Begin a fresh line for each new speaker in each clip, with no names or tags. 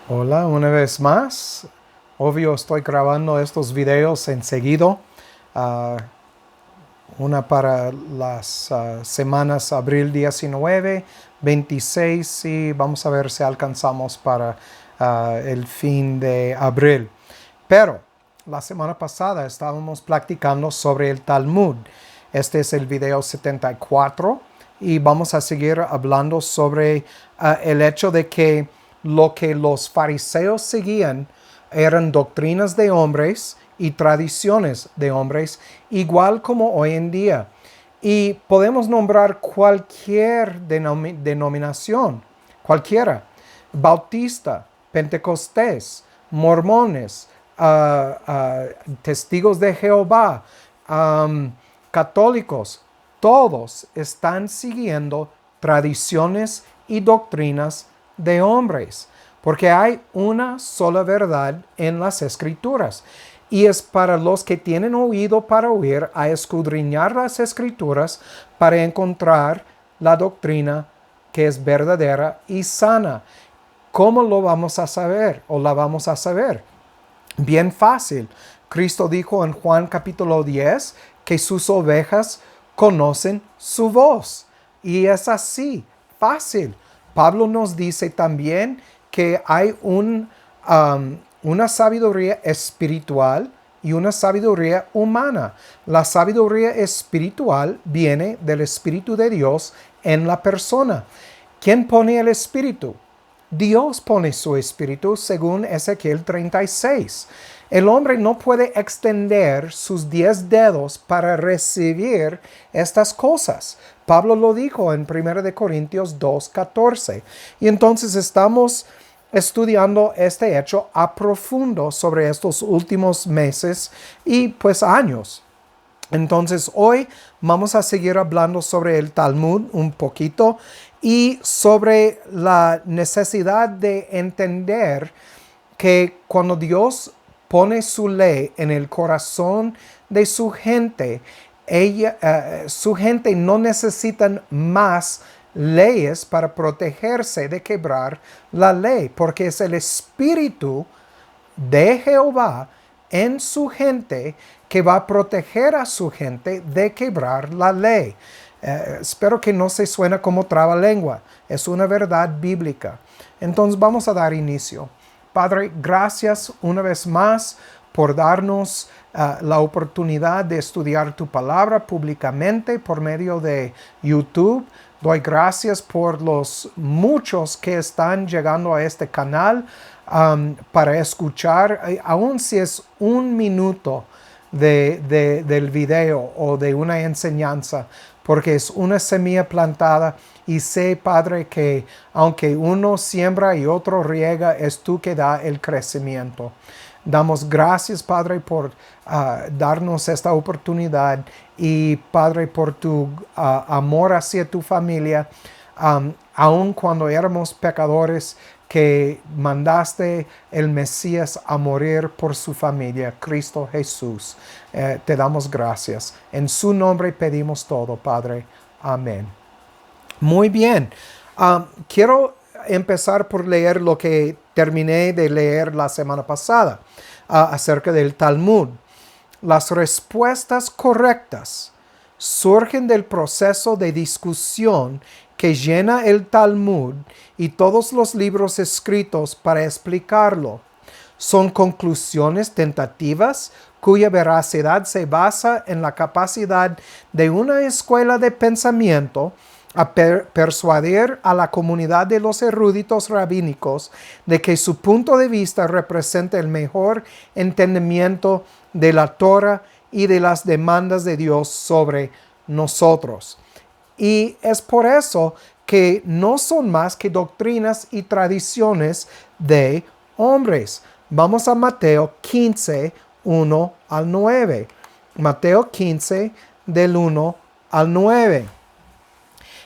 Hola, una vez más. Obvio, estoy grabando estos videos enseguida. ah, una para las semanas abril 19, 26 y vamos a ver si alcanzamos para el fin de abril. Pero la semana pasada estábamos practicando sobre el Talmud. Este es el video 74 y vamos a seguir hablando sobre el hecho de que lo que los fariseos seguían eran doctrinas de hombres y tradiciones de hombres, igual como hoy en día. Y podemos nombrar cualquier denominación, cualquiera, bautista, pentecostés, mormones, testigos de Jehová, católicos, todos están siguiendo tradiciones y doctrinas de hombres, porque hay una sola verdad en las escrituras. Y es para los que tienen oído para oír a escudriñar las escrituras para encontrar la doctrina que es verdadera y sana. ¿Cómo lo vamos a saber o la vamos a saber? Bien fácil. Cristo dijo en Juan capítulo 10 que sus ovejas conocen su voz. Y es así, fácil. Pablo nos dice también que hay una sabiduría espiritual y una sabiduría humana. La sabiduría espiritual viene del Espíritu de Dios en la persona. ¿Quién pone el Espíritu? Dios pone su espíritu según Ezequiel 36. El hombre no puede extender sus 10 dedos para recibir estas cosas. Pablo lo dijo en 1 Corintios 2:14. Y entonces estamos estudiando este hecho a profundo sobre estos últimos meses y pues años. Entonces hoy vamos a seguir hablando sobre el Talmud un poquito y sobre la necesidad de entender que cuando Dios pone su ley en el corazón de su gente, su gente no necesita más leyes para protegerse de quebrar la ley, porque es el Espíritu de Jehová en su gente que va a proteger a su gente de quebrar la ley. Espero que no se suena como trabalengua. Es una verdad bíblica. Entonces vamos a dar inicio. Padre, gracias una vez más por darnos la oportunidad de estudiar tu palabra públicamente por medio de YouTube. Doy gracias por los muchos que están llegando a este canal para escuchar, aun si es un minuto del video o de una enseñanza, porque es una semilla plantada y sé, Padre, que aunque uno siembra y otro riega, es tú que da el crecimiento. Damos gracias, Padre, por darnos esta oportunidad y, Padre, por tu amor hacia tu familia, aun cuando éramos pecadores, que mandaste el Mesías a morir por su familia, Cristo Jesús. Te damos gracias. En su nombre pedimos todo, Padre. Amén. Muy bien. Quiero empezar por leer lo que terminé de leer la semana pasada acerca del Talmud. Las respuestas correctas surgen del proceso de discusión que llena el Talmud y todos los libros escritos para explicarlo. Son conclusiones tentativas cuya veracidad se basa en la capacidad de una escuela de pensamiento a persuadir a la comunidad de los eruditos rabínicos de que su punto de vista representa el mejor entendimiento de la Torah y de las demandas de Dios sobre nosotros. Y es por eso que no son más que doctrinas y tradiciones de hombres. Vamos a Mateo 15, 1 al 9. Mateo 15, del 1 al 9.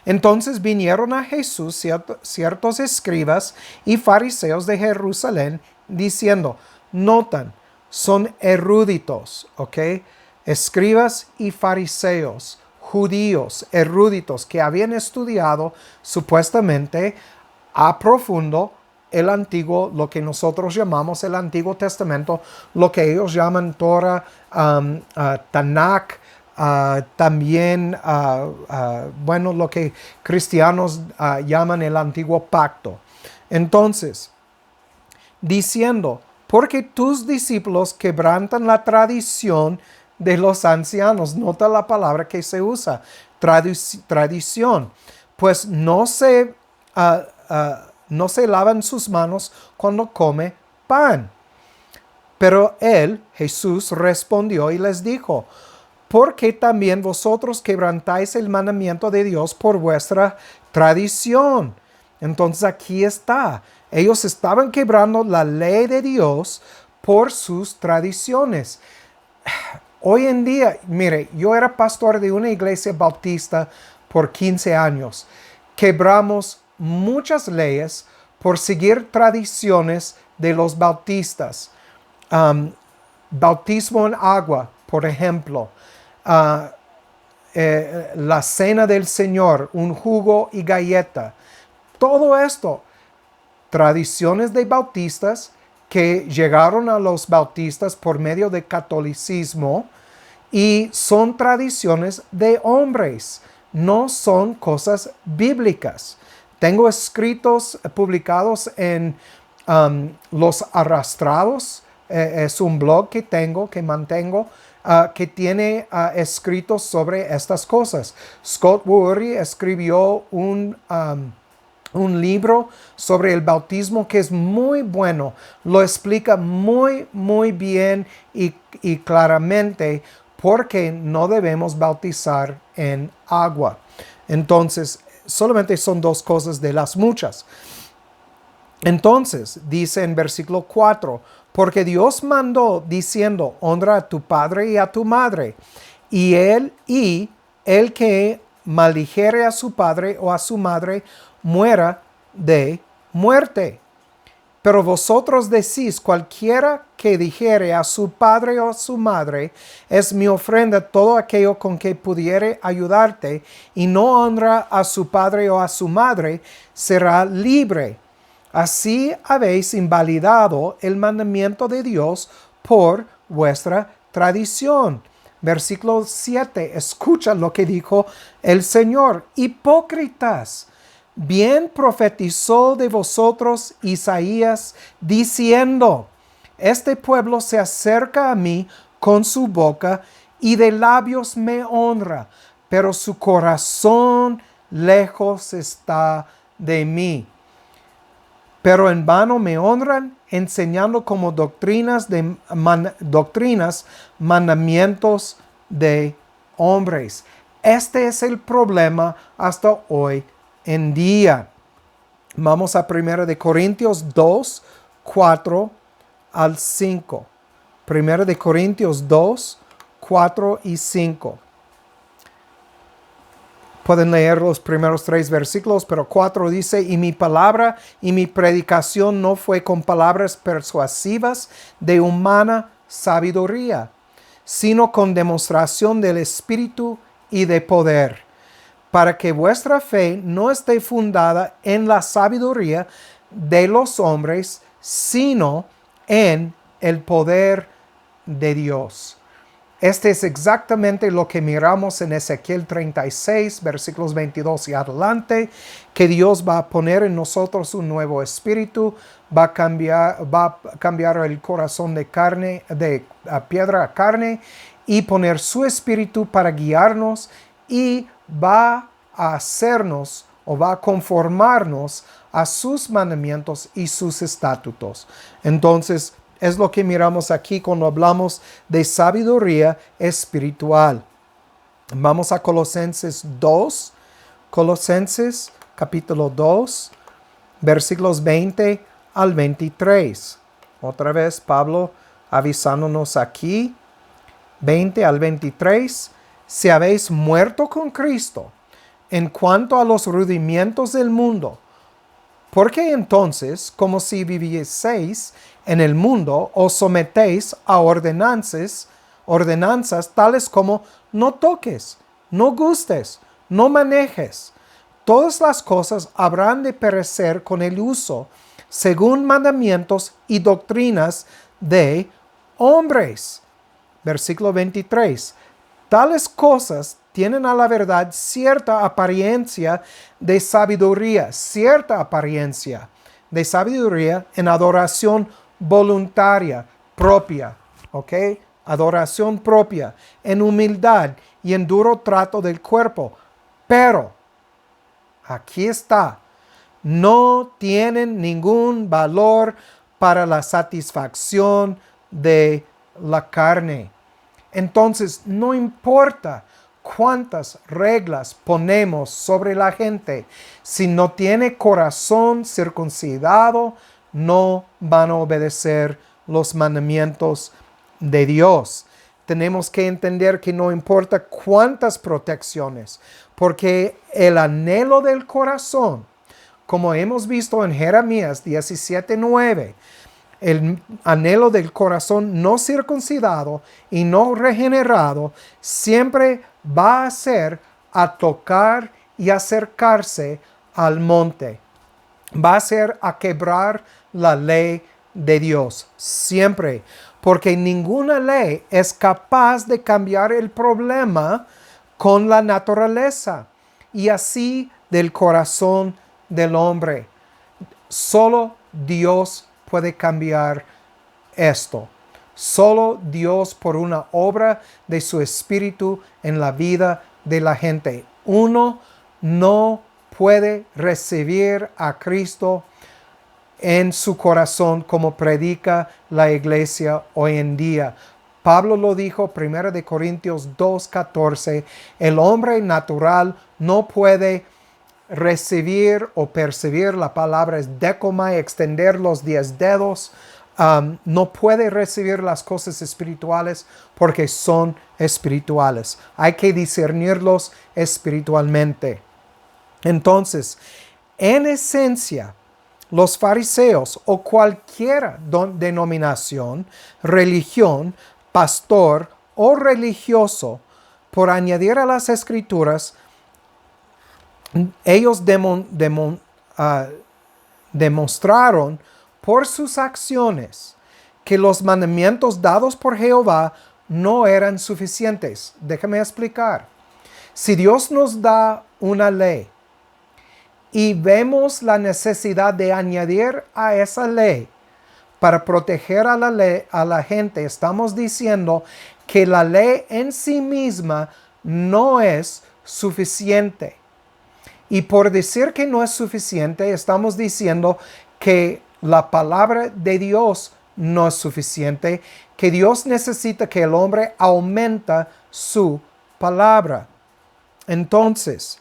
Entonces vinieron a Jesús ciertos escribas y fariseos de Jerusalén diciendo, notan, son eruditos, ¿ok? Escribas y fariseos, judíos eruditos que habían estudiado supuestamente a profundo el antiguo, lo que nosotros llamamos el Antiguo Testamento, lo que ellos llaman Torah, Tanakh, también, bueno, lo que cristianos llaman el Antiguo Pacto. Entonces, diciendo, porque tus discípulos quebrantan la tradición de los ancianos. Nota la palabra que se usa, tradición. Pues no se lavan sus manos cuando come pan. Pero él, Jesús, respondió y les dijo, ¿por qué también vosotros quebrantáis el mandamiento de Dios por vuestra tradición? Entonces aquí está. Ellos estaban quebrando la ley de Dios por sus tradiciones. Hoy en día, mire, yo era pastor de una iglesia bautista por 15 años. Quebramos muchas leyes por seguir tradiciones de los bautistas. Bautismo en agua, por ejemplo. La cena del Señor, un jugo y galleta. Todo esto, tradiciones de bautistas que llegaron a los bautistas por medio del catolicismo y son tradiciones de hombres, no son cosas bíblicas. Tengo escritos publicados en Los Arrastrados, es un blog que mantengo, que tiene escritos sobre estas cosas. Scott Woody escribió un libro sobre el bautismo que es muy bueno. Lo explica muy bien y claramente por qué no debemos bautizar en agua. Entonces, solamente son dos cosas de las muchas. Entonces, dice en versículo 4, porque Dios mandó diciendo, honra a tu padre y a tu madre, y el que maldijere a su padre o a su madre, muera de muerte. Pero vosotros decís, cualquiera que dijere a su padre o a su madre, es mi ofrenda todo aquello con que pudiere ayudarte, y no honra a su padre o a su madre, será libre. Así habéis invalidado el mandamiento de Dios por vuestra tradición. Versículo 7. Escucha lo que dijo el Señor. Hipócritas, bien profetizó de vosotros Isaías diciendo, este pueblo se acerca a mí con su boca y de labios me honra, pero su corazón lejos está de mí. Pero en vano me honran, enseñando como doctrinas, mandamientos de hombres. Este es el problema hasta hoy en día. Vamos a 1 Corintios 2, 4 al 5. 1 Corintios 2, 4 y 5. Pueden leer los primeros 3 versículos, pero 4 dice, y mi palabra y mi predicación no fue con palabras persuasivas de humana sabiduría, sino con demostración del Espíritu y de poder, para que vuestra fe no esté fundada en la sabiduría de los hombres, sino en el poder de Dios. Este es exactamente lo que miramos en Ezequiel 36, versículos 22 y adelante, que Dios va a poner en nosotros un nuevo espíritu, va a cambiar el corazón de carne, de piedra a carne, y poner su espíritu para guiarnos y va a hacernos o va a conformarnos a sus mandamientos y sus estatutos. Entonces, es lo que miramos aquí cuando hablamos de sabiduría espiritual. Vamos a Colosenses 2, Colosenses capítulo 2, versículos 20 al 23. Otra vez Pablo avisándonos aquí, 20 al 23. Si habéis muerto con Cristo en cuanto a los rudimientos del mundo, ¿por qué entonces, como si vivieseis en el mundo, os sometéis a ordenanzas tales como no toques, no gustes, no manejes? Todas las cosas habrán de perecer con el uso, según mandamientos y doctrinas de hombres. Versículo 23. Tales cosas tienen a la verdad cierta apariencia de sabiduría, en adoración voluntaria, propia, ¿ok? Adoración propia, en humildad y en duro trato del cuerpo. Pero, aquí está, no tienen ningún valor para la satisfacción de la carne. Entonces, no importa cuántas reglas ponemos sobre la gente, si no tiene corazón circuncidado, no van a obedecer los mandamientos de Dios. Tenemos que entender que no importa cuántas protecciones, porque el anhelo del corazón, como hemos visto en Jeremías 17:9, el anhelo del corazón no circuncidado y no regenerado siempre va a ser a tocar y acercarse al monte. Va a ser a quebrar la ley de Dios, siempre. Porque ninguna ley es capaz de cambiar el problema con la naturaleza y así del corazón del hombre. Solo Dios puede cambiar esto. Solo Dios por una obra de su Espíritu en la vida de la gente. Uno no puede recibir a Cristo en su corazón como predica la iglesia hoy en día. Pablo lo dijo, 1 Corintios 2:14, el hombre natural no puede recibir o percibir, la palabra es decomai, extender los 10 dedos, no puede recibir las cosas espirituales porque son espirituales. Hay que discernirlos espiritualmente. Entonces, en esencia, los fariseos o cualquier denominación, religión, pastor o religioso, por añadir a las escrituras, ellos demostraron por sus acciones que los mandamientos dados por Jehová no eran suficientes. Déjame explicar. Si Dios nos da una ley y vemos la necesidad de añadir a esa ley para proteger a la gente, estamos diciendo que la ley en sí misma no es suficiente. Y por decir que no es suficiente, estamos diciendo que la palabra de Dios no es suficiente, que Dios necesita que el hombre aumente su palabra. Entonces,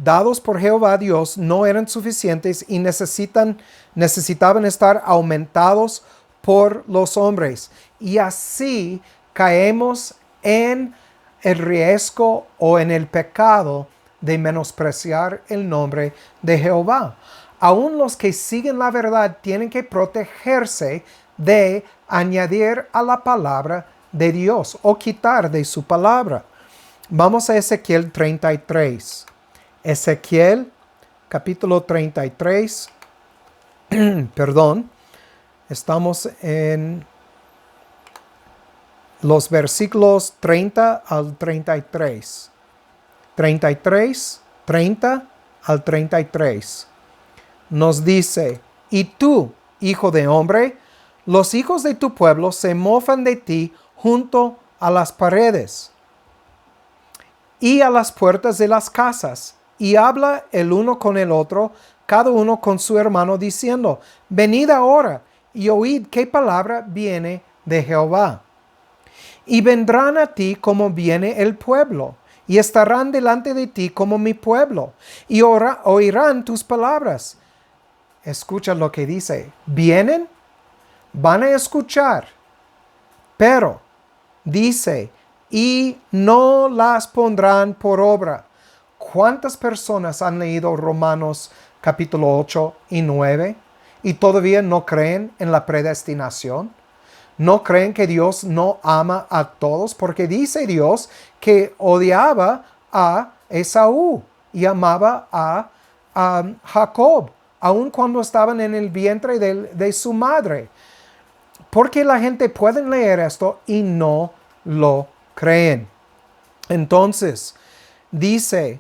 dados por Jehová Dios no eran suficientes y necesitaban estar aumentados por los hombres. Y así caemos en el riesgo o en el pecado de menospreciar el nombre de Jehová. Aún los que siguen la verdad tienen que protegerse de añadir a la palabra de Dios o quitar de su palabra. Vamos a Ezequiel 33. Ezequiel capítulo 33. Perdón. Estamos en los versículos 30 al 33. 33, 30 al 33. Nos dice, y tú, hijo de hombre, los hijos de tu pueblo se mofan de ti junto a las paredes y a las puertas de las casas, y habla el uno con el otro, cada uno con su hermano, diciendo, venid ahora y oíd qué palabra viene de Jehová. Y vendrán a ti como viene el pueblo, y estarán delante de ti como mi pueblo, y oirán tus palabras. Escucha lo que dice. Vienen, van a escuchar, pero dice, y no las pondrán por obra. ¿Cuántas personas han leído Romanos capítulo 8 y 9 y todavía no creen en la predestinación? ¿No creen que Dios no ama a todos? Porque dice Dios que odiaba a Esaú y amaba a Jacob, aun cuando estaban en el vientre de su madre. Porque la gente puede leer esto y no lo creen. Entonces, dice,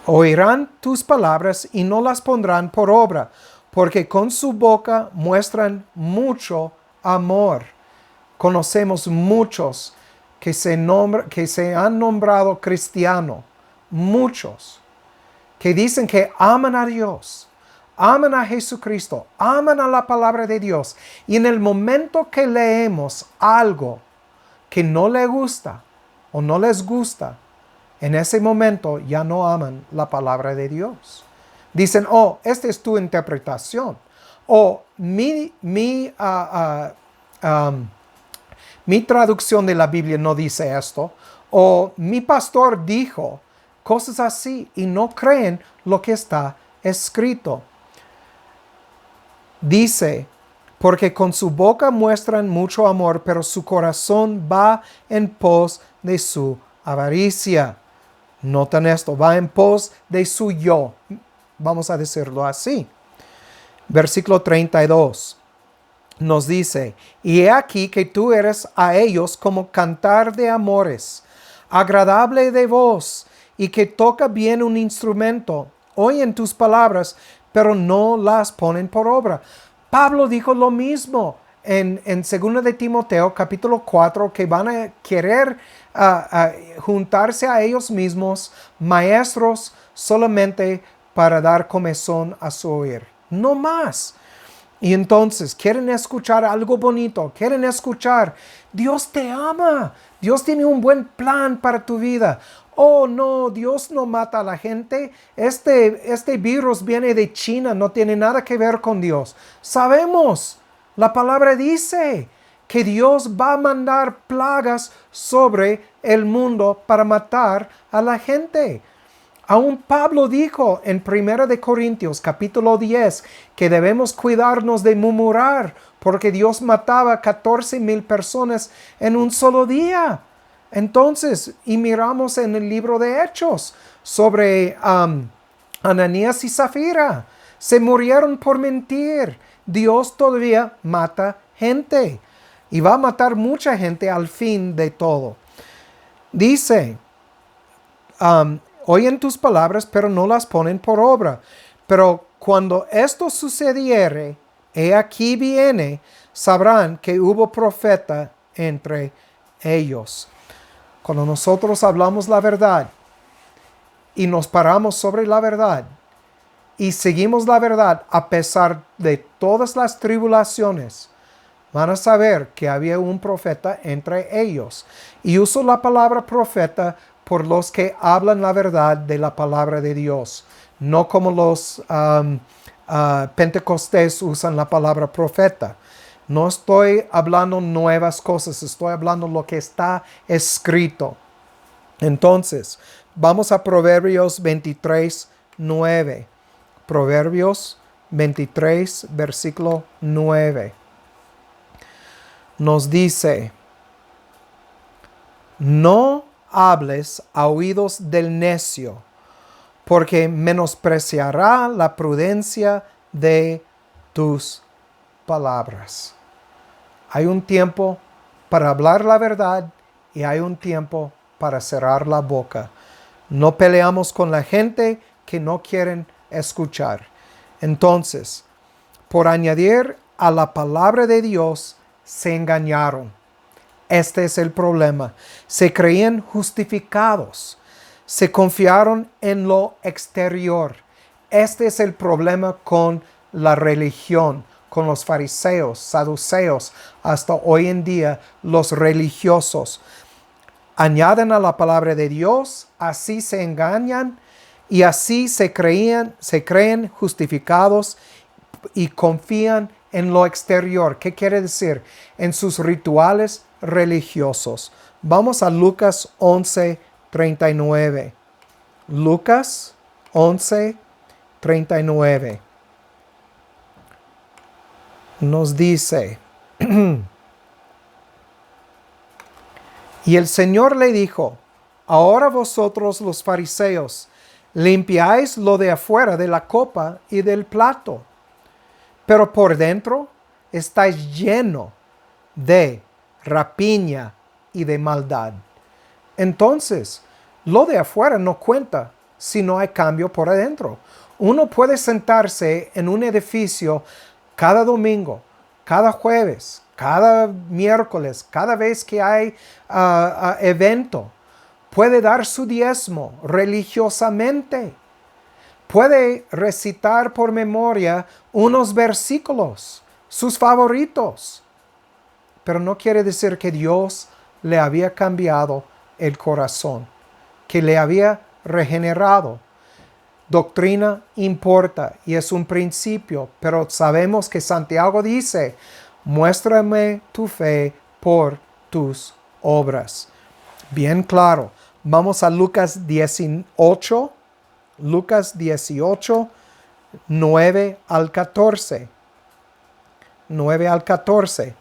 oirán tus palabras y no las pondrán por obra, porque con su boca muestran mucho amor. Conocemos muchos que se han nombrado cristianos, muchos, que dicen que aman a Dios, aman a Jesucristo, aman a la palabra de Dios. Y en el momento que leemos algo que no les gusta o no les gusta, en ese momento ya no aman la palabra de Dios. Dicen, oh, esta es tu interpretación. O mi traducción de la Biblia no dice esto. O mi pastor dijo cosas así y no creen lo que está escrito. Dice, porque con su boca muestran mucho amor, pero su corazón va en pos de su avaricia. Notan esto, va en pos de su yo. Vamos a decirlo así. Versículo 32 nos dice, y he aquí que tú eres a ellos como cantar de amores, agradable de voz, y que toca bien un instrumento. Oyen tus palabras, pero no las ponen por obra. Pablo dijo lo mismo en 2 de Timoteo capítulo 4, que van a querer juntarse a ellos mismos, maestros solamente para dar comezón a su oír. No más. Y entonces quieren escuchar algo bonito, quieren escuchar, Dios te ama, Dios tiene un buen plan para tu vida. Oh no, Dios no mata a la gente, este virus viene de China, no tiene nada que ver con Dios. Sabemos, la palabra dice que Dios va a mandar plagas sobre el mundo para matar a la gente. Aún Pablo dijo en 1 de Corintios capítulo 10 que debemos cuidarnos de murmurar porque Dios mataba 14,000 personas en un solo día. Entonces, y miramos en el libro de Hechos sobre Ananías y Zafira. Se murieron por mentir. Dios todavía mata gente y va a matar mucha gente al fin de todo. Dice, oyen tus palabras, pero no las ponen por obra. Pero cuando esto sucediere, he aquí viene, sabrán que hubo profeta entre ellos. Cuando nosotros hablamos la verdad y nos paramos sobre la verdad y seguimos la verdad a pesar de todas las tribulaciones, van a saber que había un profeta entre ellos. Y uso la palabra profeta por los que hablan la verdad de la palabra de Dios, no como los pentecostés usan la palabra profeta. No estoy hablando nuevas cosas, estoy hablando lo que está escrito. Entonces, vamos a Proverbios 23, 9. Proverbios 23, versículo 9. Nos dice, no hables a oídos del necio, porque menospreciará la prudencia de tus palabras. Hay un tiempo para hablar la verdad y hay un tiempo para cerrar la boca. No peleamos con la gente que no quieren escuchar. Entonces, por añadir a la palabra de Dios, se engañaron. Este es el problema. Se creían justificados. Se confiaron en lo exterior. Este es el problema con la religión, con los fariseos, saduceos, hasta hoy en día los religiosos. Añaden a la palabra de Dios, así se engañan y así se creen justificados y confían en lo exterior. ¿Qué quiere decir? En sus rituales religiosos. Vamos a Lucas 11:39. Lucas 11:39. Nos dice, y el Señor le dijo, Ahora vosotros los fariseos, limpiáis lo de afuera de la copa y del plato, pero por dentro estáis lleno de rapiña y de maldad. Entonces, lo de afuera no cuenta si no hay cambio por adentro. Uno puede sentarse en un edificio cada domingo, cada jueves, cada miércoles, cada vez que hay evento. Puede dar su diezmo religiosamente. Puede recitar por memoria unos versículos, sus favoritos. Pero no quiere decir que Dios le había cambiado el corazón, que le había regenerado. Doctrina importa y es un principio, pero sabemos que Santiago dice, muéstrame tu fe por tus obras. Bien claro. Vamos a Lucas 18, Lucas 18, 9 al 14. 9 al 14.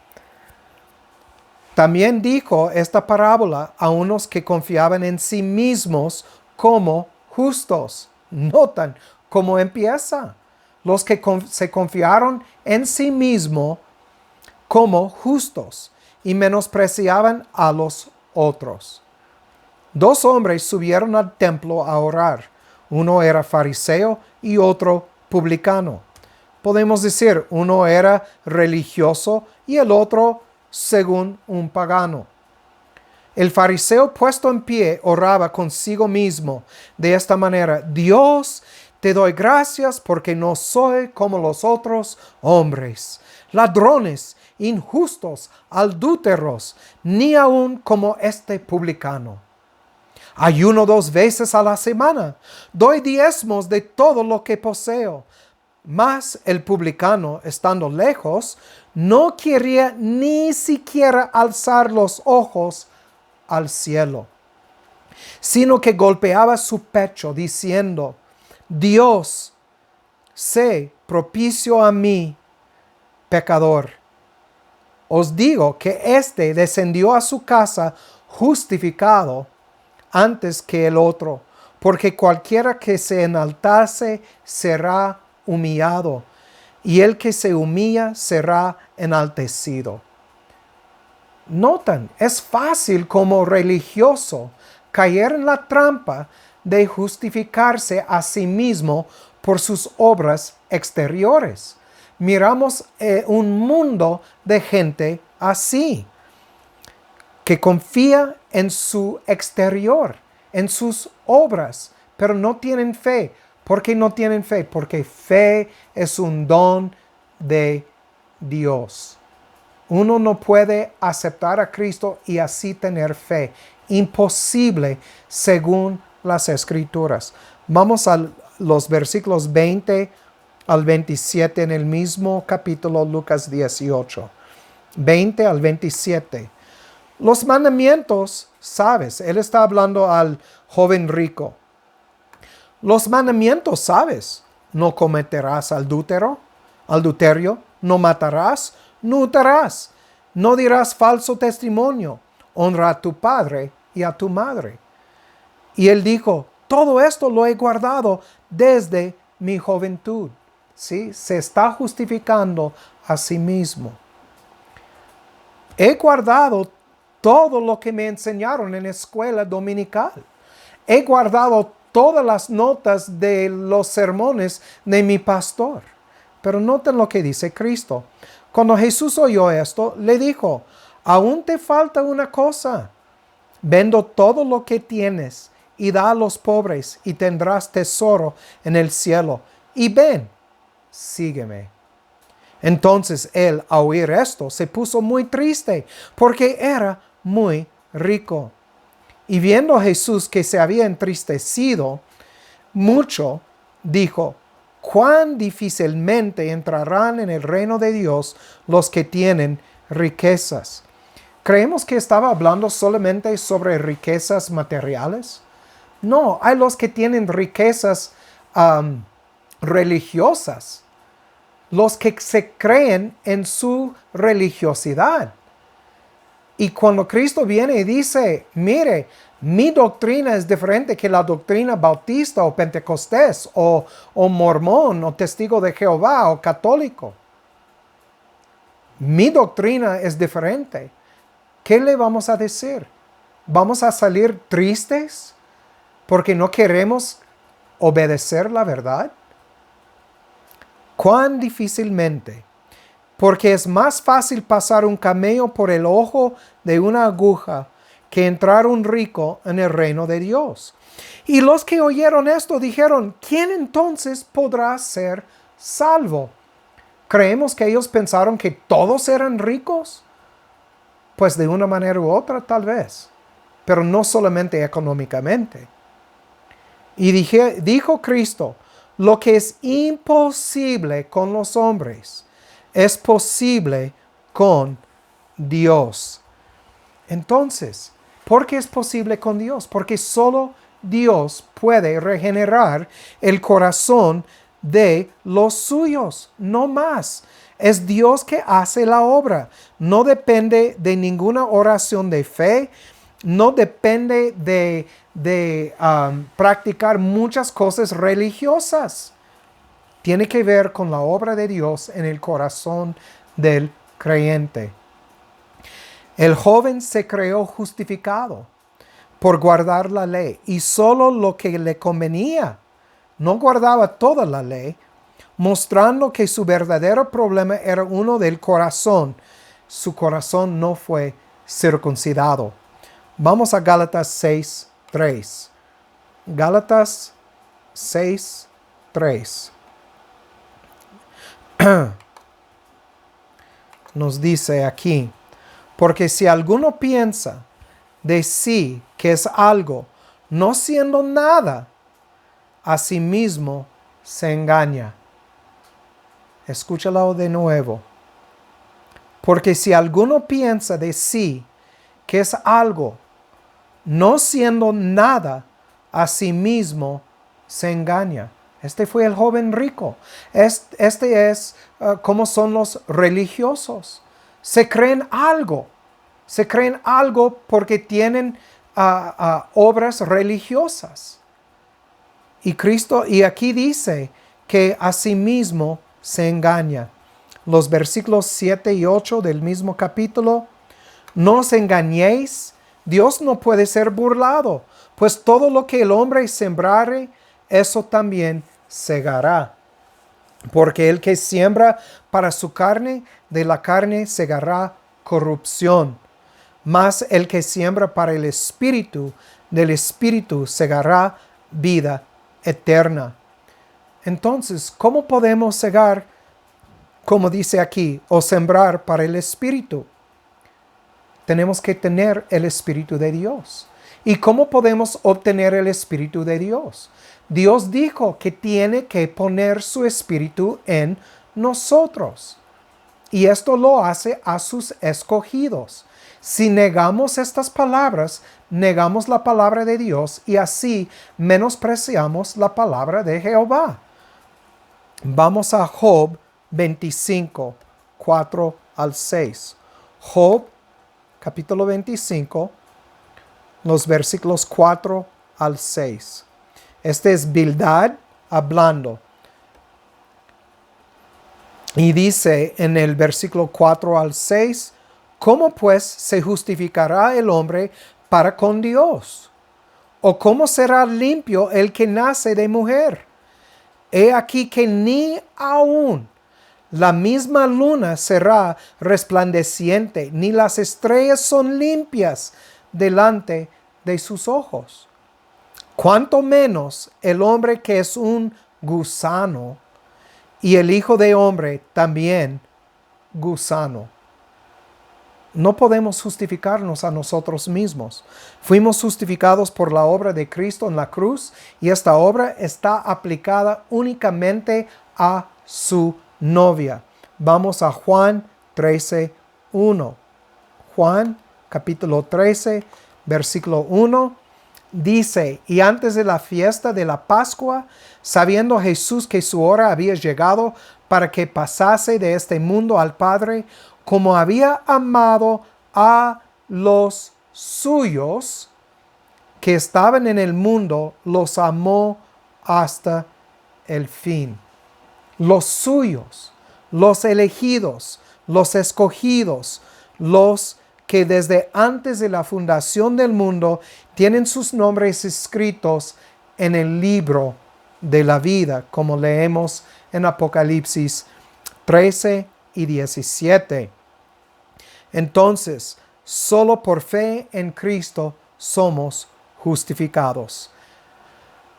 También dijo esta parábola a unos que confiaban en sí mismos como justos. Notan cómo empieza. Los que se confiaron en sí mismos como justos y menospreciaban a los otros. Dos hombres subieron al templo a orar. Uno era fariseo y otro publicano. Podemos decir, uno era religioso y el otro según un pagano. El fariseo puesto en pie oraba consigo mismo de esta manera: Dios, te doy gracias porque no soy como los otros hombres, ladrones, injustos, adúlteros, ni aun como este publicano. Ayuno 2 veces a la semana, doy diezmos de todo lo que poseo. Mas el publicano, estando lejos, no quería ni siquiera alzar los ojos al cielo, sino que golpeaba su pecho diciendo: Dios, sé propicio a mí, pecador. Os digo que éste descendió a su casa justificado antes que el otro, porque cualquiera que se enaltase será humillado, y el que se humilla será enaltecido. Notan, es fácil como religioso caer en la trampa de justificarse a sí mismo por sus obras exteriores. Miramos un mundo de gente así, que confía en su exterior, en sus obras, pero no tienen fe. ¿Por qué no tienen fe? Porque fe es un don de Dios. Uno no puede aceptar a Cristo y así tener fe. Imposible según las Escrituras. Vamos a los versículos 20 al 27 en el mismo capítulo Lucas 18. 20 al 27. Los mandamientos, sabes, él está hablando al joven rico. Los mandamientos, sabes, no cometerás adulterio, no matarás, no hurtarás, no dirás falso testimonio, honra a tu padre y a tu madre. Y él dijo, todo esto lo he guardado desde mi juventud. ¿Sí? Se está justificando a sí mismo. He guardado todo lo que me enseñaron en la escuela dominical. He guardado todas las notas de los sermones de mi pastor. Pero noten lo que dice Cristo. Cuando Jesús oyó esto, le dijo, aún te falta una cosa. Vendo todo lo que tienes y da a los pobres y tendrás tesoro en el cielo. Y ven, sígueme. Entonces él, al oír esto, se puso muy triste porque era muy rico. Y viendo Jesús que se había entristecido mucho, dijo, cuán difícilmente entrarán en el reino de Dios los que tienen riquezas. ¿Creemos que estaba hablando solamente sobre riquezas materiales? No, hay los que tienen riquezas religiosas, los que se creen en su religiosidad. Y cuando Cristo viene y dice, mire, Mi doctrina es diferente que la doctrina bautista o pentecostés o mormón o testigo de Jehová o católico. Mi doctrina es diferente. ¿Qué le vamos a decir? ¿Vamos a salir tristes porque no queremos obedecer la verdad? ¿Cuán difícilmente? Porque es más fácil pasar un camello por el ojo de una aguja que entrar un rico en el reino de Dios. Y los que oyeron esto dijeron, ¿quién entonces podrá ser salvo? ¿Creemos que ellos pensaron que todos eran ricos? Pues de una manera u otra tal vez, pero no solamente económicamente. Y dijo Cristo, lo que es imposible con los hombres es posible con Dios. Entonces, ¿por qué es posible con Dios? Porque solo Dios puede regenerar el corazón de los suyos, no más. Es Dios que hace la obra. No depende de ninguna oración de fe, no depende de practicar muchas cosas religiosas. Tiene que ver con la obra de Dios en el corazón del creyente. El joven se creó justificado por guardar la ley y solo lo que le convenía. No guardaba toda la ley, mostrando que su verdadero problema era uno del corazón. Su corazón no fue circuncidado. Vamos a Gálatas 6:3. Gálatas 6:3. Nos dice aquí, porque si alguno piensa de sí que es algo, no siendo nada, a sí mismo se engaña. Escúchalo de nuevo. Porque si alguno piensa de sí que es algo, no siendo nada, a sí mismo se engaña. Este fue el joven rico. Este es como son los religiosos. Se creen algo. Se creen algo porque tienen obras religiosas. Y aquí dice que a sí mismo se engaña. Los versículos 7 y 8 del mismo capítulo. No os engañéis, Dios no puede ser burlado, pues todo lo que el hombre sembrare, eso también segará. Porque el que siembra para su carne, de la carne segará corrupción. Mas el que siembra para el Espíritu, del Espíritu segará vida eterna. Entonces, ¿cómo podemos segar, como dice aquí, o sembrar para el Espíritu? Tenemos que tener el Espíritu de Dios. ¿Y cómo podemos obtener el Espíritu de Dios? Dios dijo que tiene que poner su Espíritu en nosotros. Y esto lo hace a sus escogidos. Si negamos estas palabras, negamos la palabra de Dios y así menospreciamos la palabra de Jehová. Vamos a Job 25, 4 al 6. Job capítulo 25, los versículos 4 al 6. Este es Bildad hablando. Y dice en el versículo 4 al 6, ¿cómo pues se justificará el hombre para con Dios? ¿O cómo será limpio el que nace de mujer? He aquí que ni aún la misma luna será resplandeciente, ni las estrellas son limpias delante de sus ojos. Cuanto menos el hombre que es un gusano, y el Hijo de Hombre también gusano. No podemos justificarnos a nosotros mismos. Fuimos justificados por la obra de Cristo en la cruz y esta obra está aplicada únicamente a su novia. Vamos a Juan 13:1. Juan capítulo 13, versículo 1. Dice, y antes de la fiesta de la Pascua, sabiendo Jesús que su hora había llegado para que pasase de este mundo al Padre, como había amado a los suyos que estaban en el mundo, los amó hasta el fin. Los suyos, los elegidos, los escogidos, los que desde antes de la fundación del mundo tienen sus nombres escritos en el libro de la vida, como leemos en Apocalipsis 13 y 17. Entonces, solo por fe en Cristo somos justificados.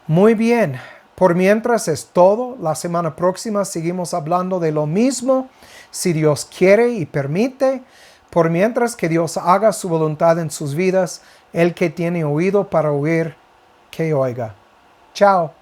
Muy bien, por mientras es todo. La semana próxima seguimos hablando de lo mismo, si Dios quiere y permite. Por mientras, que Dios haga su voluntad en sus vidas. El que tiene oído para oír, que oiga. Chao.